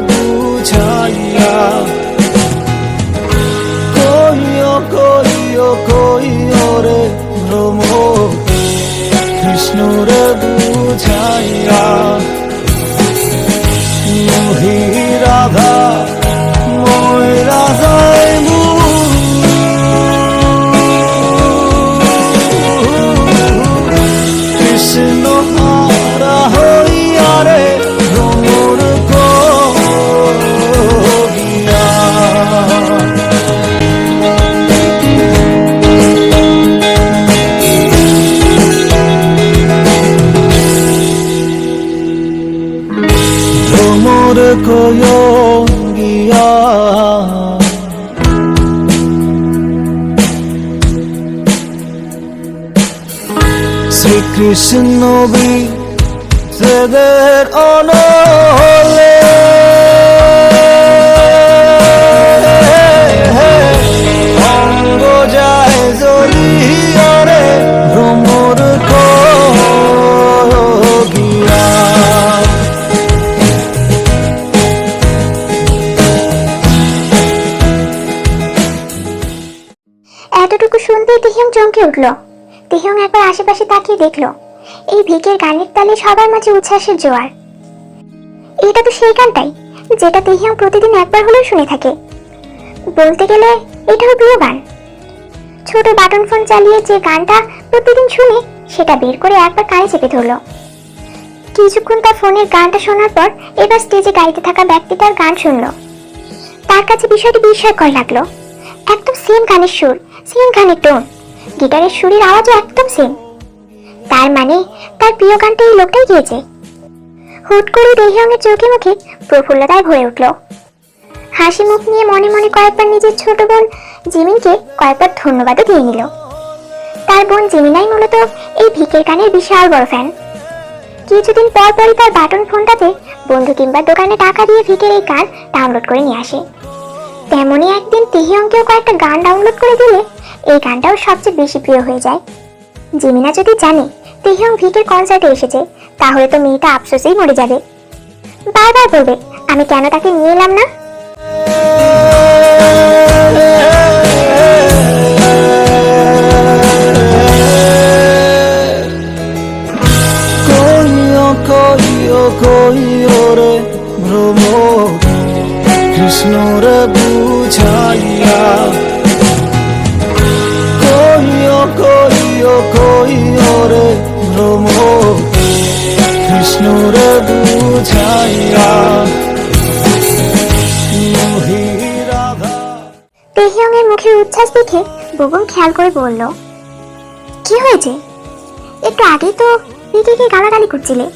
বুঝাইয়া কইও কইও কইও রে ভ্রমর কৃষ্ণ রে বুঝাইয়া মোহি রাধা মই রাধাই কৃষ্ণ হারা হইয়া রে ভ্রমর গিয়া ভ্রমর গিয়া শ্রীকৃষ্ণ বিদের অনলে অঙ্গ যায় জ্বলিয়া রে ভ্রমর গিয়া এতটুকু শুনতেই তিহিয়ং চমকে উঠল। তিহিয়ং একবার আশেপাশে তাকিয়ে দেখলো এই ভিকের গানের তালে সবার মাঝে উচ্ছ্বাসের জোয়ার। এটা তো সেই গানটাই যেটা তিহিয়ং প্রতিদিন একবার হলেও শুনে থাকে। বলতে গেলে এটাও প্রিয় গান। ছোট বাটন ফোন চালিয়ে যে গানটা প্রতিদিন শুনে সেটা বের করে একবার কানে চেপে ধরলো। কিছুক্ষণ তার ফোনের গানটা শোনার পর এবার স্টেজে গাইতে থাকা ব্যক্তিটার গান শুনলো। তার কাছে বিষয়টি বিস্ময়কর লাগলো। একদম সেম গানের সুর, সেম গানের টোন, গিটারের সুরের আওয়াজও একদম সেম। তার মানে তার প্রিয় গানটা এই লোকটাই গিয়েছে। হুট করে তিহিয়ংয়ের চোখে মুখে প্রফুল্লতায় ভরে উঠল। হাসি মুখ নিয়ে মনে মনে কয়েকবার নিজের ছোট বোন জিমিনকে কয়েকবার ধন্যবাদও দিয়ে নিল। তার বোন জিমিনাই মূলত এই ভিকের গানের বিশাল বড় ফ্যান। কিছুদিন পর পরই তার বাটন ফোনটাতে বন্ধু কিংবা দোকানে টাকা দিয়ে ভিকের এই গান ডাউনলোড করে নিয়ে আসে। তেমনই একদিন তিহিয়ংকেও কয়েকটা গান ডাউনলোড করে দিলে এই গানটাও সবচেয়ে বেশি প্রিয় হয়ে যায়। জিমিনা যদি জানে তিহিয়ং ভিকের কনসার্টে এসেছে তাহলে তো মেয়েটা আফসোসেই মরে যাবে। বারবার বলবে আমি কেন তাকে নিয়ে এলাম না। কইও কইও কইও রে ভ্রমর কৃষ্ণ রে বুঝাইয়া কইও কইও কইও রে ভ্রমর কৃষ্ণ রে বুঝাইয়া মোহি রাধা। তিহিয়ংয়ের মুখের উচ্ছ্বাস দেখে ববন খেয়াল করে বলল, কি হয়েছে? একটু আগেই তো ভিকিকে গালাগালি করছিলে,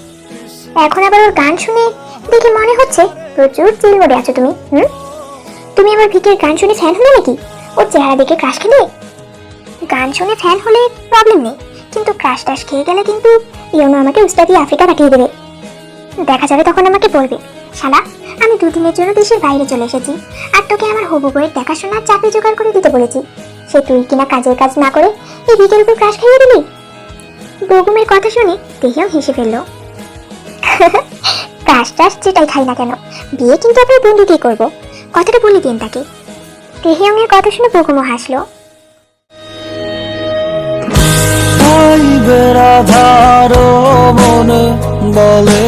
এখন আবার ওর গান শুনে দেখে মনে হচ্ছে প্রচুর চিল মোডে আছো তুমি। তুমি আবার ভিকের গান শুনে ফ্যান হলে নাকি? ওর চেহারা দেখে ক্রাশ খেলে? গান শুনে ফ্যান হলে প্রবলেম নেই, কিন্তু ক্রাশ টাশ খেয়ে গেলে কিন্তু ইয়োনো আমাকে উস্তাদি আফ্রিকা পাঠিয়ে দেবে। দেখা যাবে তখন আমাকে বলবে, শালা আমি দুদিনের জন্য দেশের বাইরে চলে এসেছি আর তোকে আমার হবু বইয়ের দেখাশোনার চাকরি জোগাড় করে দিতে বলেছি, সে তুই কিনা কাজের কাজ না করে এই ভিকের উপর ক্রাশ খাইয়ে দিলি। বগুমের কথা শুনে তিহিয়ং হেসে ফেলল। ক্রাশ টাশ যেটাই খাই না কেন, বিয়ে কিন্তু আপনার বন্ধুকেই করবো, কথাটা বলে দিন তাকে। তিহিয়ংয়ের কথা শুনে বগুমও হাসলো। রাধার মনে বলে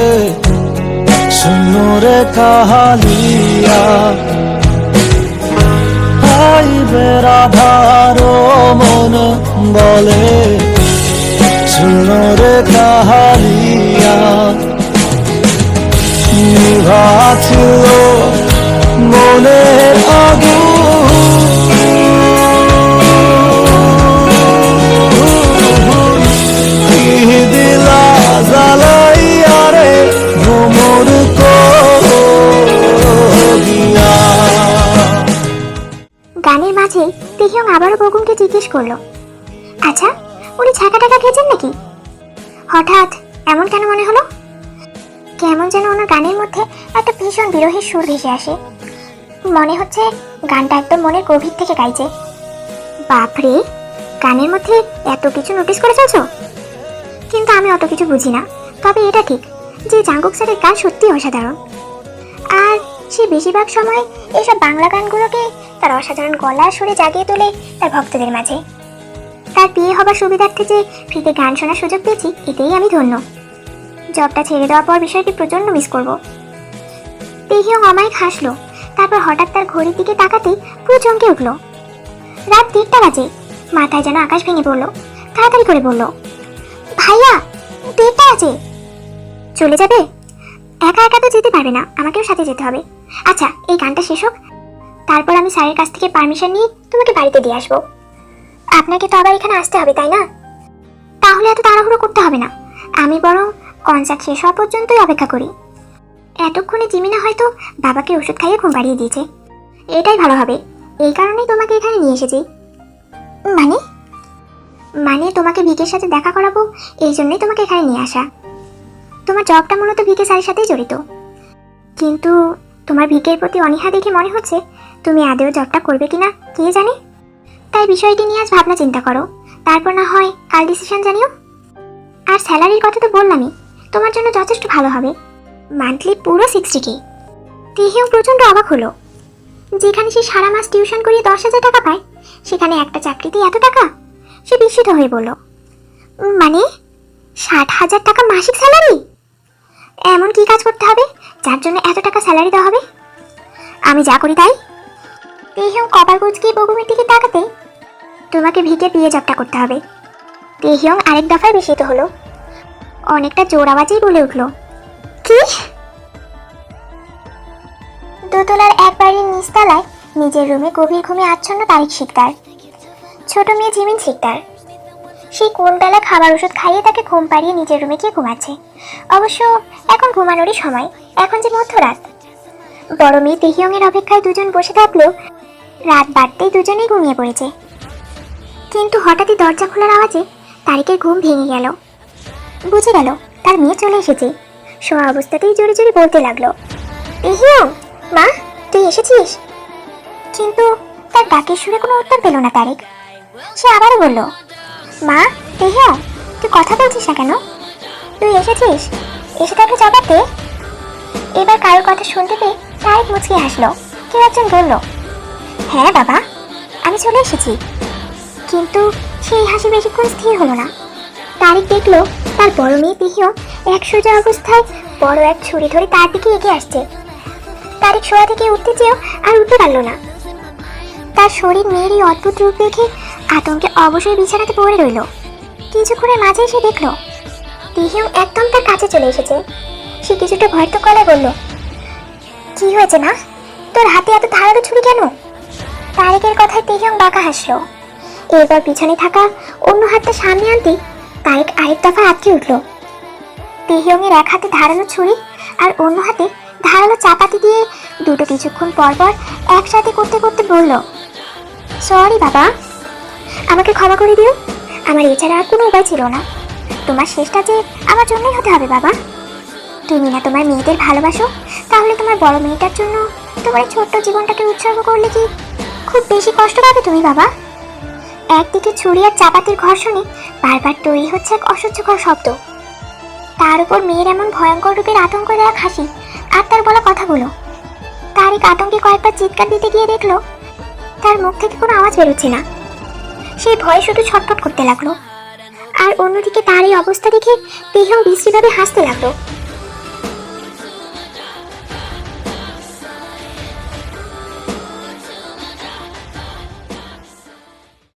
শুনো রে কাহালিয়া, রাধার মনে বলে শুনো রে কাহালিয়া, নিভা ছিল মনের আগুন, দিলা জ্বালাইয়া রে ভ্রমর গিয়া। গানের মাঝে তিহিয়ং আবারও বগুমকে জিজ্ঞেস করলো, আচ্ছা উনি ছাকা টাকা খেয়েছেন নাকি? হঠাৎ এমন কেন মনে হলো? কেমন যেন ওনার গানের মধ্যে একটা ভীষণ বিরহের সুর ভেসে আসে। মনে হচ্ছে গানটা একদম মনের গভীর থেকে গাইছে। বাপরে, গানের মধ্যে এত কিছু নোটিস করে চলছো? কিন্তু আমি অত কিছু বুঝি না, তবে এটা ঠিক যে জাঙ্গুক স্যারের গান সত্যি অসাধারণ। আর সে বেশিরভাগ সময় এইসব বাংলা গানগুলোকে তার অসাধারণ গলা সুরে জাগিয়ে তোলে তার ভক্তদের মাঝে। তার বিয়ে হবার সুবিধার্থে যে ফ্রিতে গান শোনার সুযোগ পেয়েছি, এতেই আমি ধন্য। জবটা ছেড়ে দেওয়ার পর বিষয়টি প্রচণ্ড মিস করব। তেহিয়ং অমায়িক হাসলো, তারপর হঠাৎ তার ঘড়ির দিকে তাকাতেই পুরো চমকে উঠল। রাত 1টা বাজে। মাথায় যেন আকাশ ভেঙে পড়লো। তাড়াতাড়ি করে বলল, ভাইয়া 1টা বাজে। চলে যাবে? একা একা তো যেতে পারবে না, আমাকেও সাথে যেতে হবে। আচ্ছা, এই গানটা শেষ হোক, তারপর আমি স্যারের কাছ থেকে পারমিশন নিয়ে তোমাকে বাড়িতে দিয়ে আসবো। আপনাকে তো আবার এখানে আসতে হবে, তাই না? তাহলে এত তাড়াহুড়ো করতে হবে না, আমি বরং কনসার্ট শেষ হওয়া পর্যন্তই অপেক্ষা করি। এতক্ষণে জিমিনা হয়তো বাবাকে ওষুধ খাইয়ে ঘুম পাড়িয়ে দিয়েছে। এটাই ভালো হবে, এই কারণেই তোমাকে এখানে নিয়ে এসেছি। মানে? মানে তোমাকে ভিকের সাথে দেখা করাবো, এই জন্যই তোমাকে এখানে নিয়ে আসা। তোমার জবটা মূলত ভিকে স্যারের সাথেই জড়িত, কিন্তু তোমার ভিকের প্রতি অনীহা দেখে মনে হচ্ছে তুমি আদেও জবটা করবে কিনা কে জানে। তাই বিষয়টি নিয়ে আজ ভাবনা চিন্তা করো, তারপর না হয় কাল ডিসিশন জানিও। আর স্যালারির কথা তো বললামই, তোমার জন্য যথেষ্ট ভালো হবে, মান্থলি পুরো 60K। তেহিয়ং প্রচণ্ড অবাক হলো। যেখানে সে সারা মাস টিউশন করিয়ে 10,000 টাকা পায়, সেখানে একটা চাকরিতে এত টাকা। সে বিস্মিত হয়ে বলল, মানে 60,000 টাকা মাসিক স্যালারি? এমন কি কাজ করতে হবে যার জন্য এত টাকা স্যালারি দেওয়া হবে? আমি যা করি তাই? তেহিয়ং কপাল কুঁচকিয়ে বগুমের দিকে তাকাতে, তোমাকে ভিকে বিয়ে জবটা করতে হবে। তেহিয়ং আরেক দফায় বিস্মিত হলো, অনেকটা জোর আওয়াজেই বলে উঠল, কি? দোতলার এক বাড়ির নিচতলায় নিজের রুমে গভীর ঘুমে আচ্ছন্ন তারিক শিকদার। ছোট মেয়ে জিমিন শিকদার। সেই কোন বেলা খাবার ওষুধ খাইয়ে তাকে ঘুম পাড়িয়ে নিজের রুমে গিয়ে ঘুমাচ্ছে। অবশ্য এখন ঘুমানোরই সময়, এখন যে মধ্যরাত। বড় মেয়ে তেহিয়ংয়ের অপেক্ষায় দুজন বসে থাকলেও রাত বাড়তেই দুজনেই ঘুমিয়ে পড়েছে। কিন্তু হঠাৎই দরজা খোলার আওয়াজে তারিকের ঘুম ভেঙে গেল। বুঝে গেল তার মেয়ে চলে এসেছে। শোয়া অবস্থাতেই জোরে জোরে বলতে লাগলো, তেহিয়ং, মা তুই এসেছিস? কিন্তু তার ডাকের সুরে কোনো উত্তর পেল না তারিক। সে আবারও বলল, মা তেহিয়ং, তুই কথা বলছিস না কেন? তুই এসেছিস, এসে তাকে জবাব দে। এবার কারোর কথা শুনতে পেয়ে তারিক মুচকি হাসলো। কেউ একজন বলল, হ্যাঁ বাবা, আমি চলে এসেছি। কিন্তু সেই হাসি বেশিক্ষণ স্থির হলো না। তারিক দেখলো তার বড় মেয়ে তেহিয়ং এক সোজা অবস্থায় বড় এক ছুরি ধরে তার দিকে এগিয়ে আসছে। তারিক শোয়া থেকে উঠতে চেয়েও আর উঠতে পারল না। তার শরীর মেয়ের এই অদ্ভুত রূপ দেখে আতঙ্কে অবশ্যই বিছানাতে পড়ে রইল। কিছুক্ষণের মাঝে সে দেখল তেহিয়ং একদম তার কাছে চলে এসেছে। সে কিছুটা ভয়ত গলায় বলল, কি হয়েছে মা, তোর হাতে এত ধারালো ছুরি কেন? তারিকের কথায় তেহিয়ং বাঁকা হাসলো। এরপর পিছনে থাকা অন্য হাতটা সামনে আনতেই তারিক আরেক দফা আটকে উঠল। তেহিয়ংয়ের এক হাতে ধারালো ছুরি আর অন্য হাতে ধারালো চাপাতি দিয়ে দুটো কিছুক্ষণ পর পর একসাথে করতে করতে বলল, সরি বাবা, আমাকে ক্ষমা করে দিও, আমার এছাড়া আর কোনো উপায় ছিল না। তোমার শেষটা যে আমার জন্যই হতে হবে বাবা। তুমি না তোমার মেয়েদের ভালোবাসো, তাহলে তোমার বড় মেয়েটার জন্য তোমার ছোট্ট জীবনটাকে উৎসর্গ করলে কি খুব বেশি কষ্ট পাবে তুমি বাবা? একদিকে ছুরি আর চাপাতির ঘর্ষণে বারবার তৈরি হচ্ছে এক অসহ্যকর শব্দ। তার উপর মেয়ের এমন ভয়ঙ্কর রূপের আতঙ্কদায়ক হাসি আর তার বলা কথাগুলো। তারিক আতঙ্কে কয়েকবার চিৎকার দিতে গিয়ে দেখলো তার মুখ থেকে কোনো আওয়াজ বেরোচ্ছে না। সেই ভয়ে শুধু ছটফট করতে লাগলো। আর অন্যদিকে তার এই অবস্থা দেখে তেহিয়ং বিশ্রীভাবে হাসতে লাগলো।